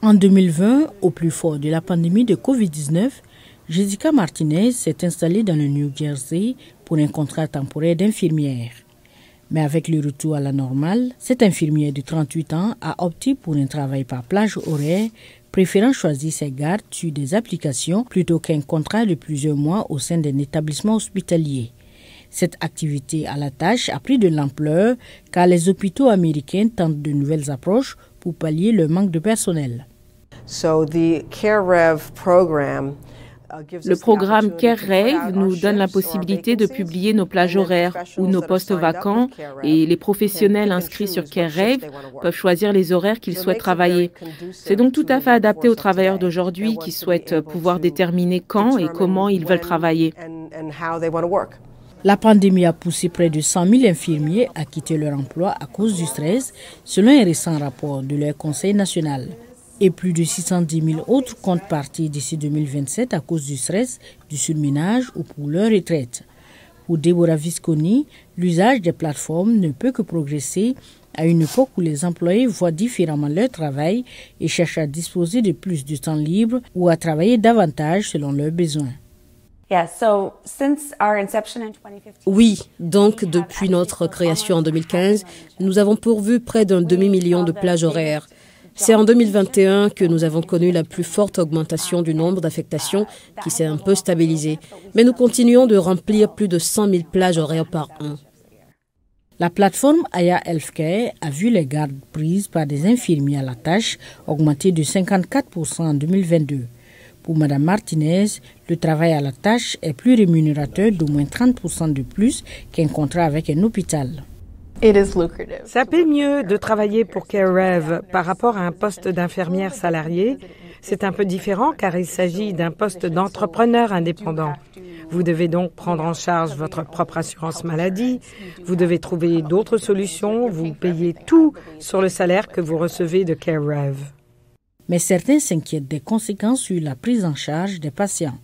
En 2020, au plus fort de la pandémie de Covid-19, Jessica Martinez s'est installée dans le New Jersey pour un contrat temporaire d'infirmière. Mais avec le retour à la normale, cette infirmière de 38 ans a opté pour un travail par plage horaire, préférant choisir ses gardes sur des applications plutôt qu'un contrat de plusieurs mois au sein d'un établissement hospitalier. Cette activité à la tâche a pris de l'ampleur car les hôpitaux américains tentent de nouvelles approches pour pallier le manque de personnel. Le programme CareRev nous donne la possibilité de publier nos plages horaires ou nos postes vacants et les professionnels inscrits sur CareRev peuvent choisir les horaires qu'ils souhaitent travailler. C'est donc tout à fait adapté aux travailleurs d'aujourd'hui qui souhaitent pouvoir déterminer quand et comment ils veulent travailler. La pandémie a poussé près de 100 000 infirmiers à quitter leur emploi à cause du stress, selon un récent rapport de leur Conseil national. Et plus de 610 000 autres comptent partir d'ici 2027 à cause du stress, du surménage ou pour leur retraite. Pour Deborah Visconti, l'usage des plateformes ne peut que progresser à une époque où les employés voient différemment leur travail et cherchent à disposer de plus de temps libre ou à travailler davantage selon leurs besoins. Oui, donc depuis notre création en 2015, nous avons pourvu près d'un demi-million de plages horaires. C'est en 2021 que nous avons connu la plus forte augmentation du nombre d'affectations qui s'est un peu stabilisé. Mais nous continuons de remplir plus de 100 000 plages horaires par an. La plateforme Aya Healthcare a vu les gardes prises par des infirmiers à la tâche augmenter de 54% en 2022. Pour Mme Martinez, le travail à la tâche est plus rémunérateur d'au moins 30% de plus qu'un contrat avec un hôpital. Ça paie mieux de travailler pour CareRev par rapport à un poste d'infirmière salariée. C'est un peu différent car il s'agit d'un poste d'entrepreneur indépendant. Vous devez donc prendre en charge votre propre assurance maladie. Vous devez trouver d'autres solutions. Vous payez tout sur le salaire que vous recevez de CareRev. Mais certains s'inquiètent des conséquences sur la prise en charge des patients.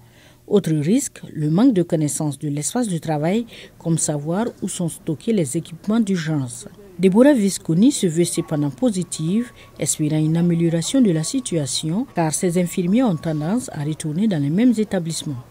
Autre risque, le manque de connaissance de l'espace de travail, comme savoir où sont stockés les équipements d'urgence. Deborah Visconti se veut cependant positive, espérant une amélioration de la situation, car ces infirmiers ont tendance à retourner dans les mêmes établissements.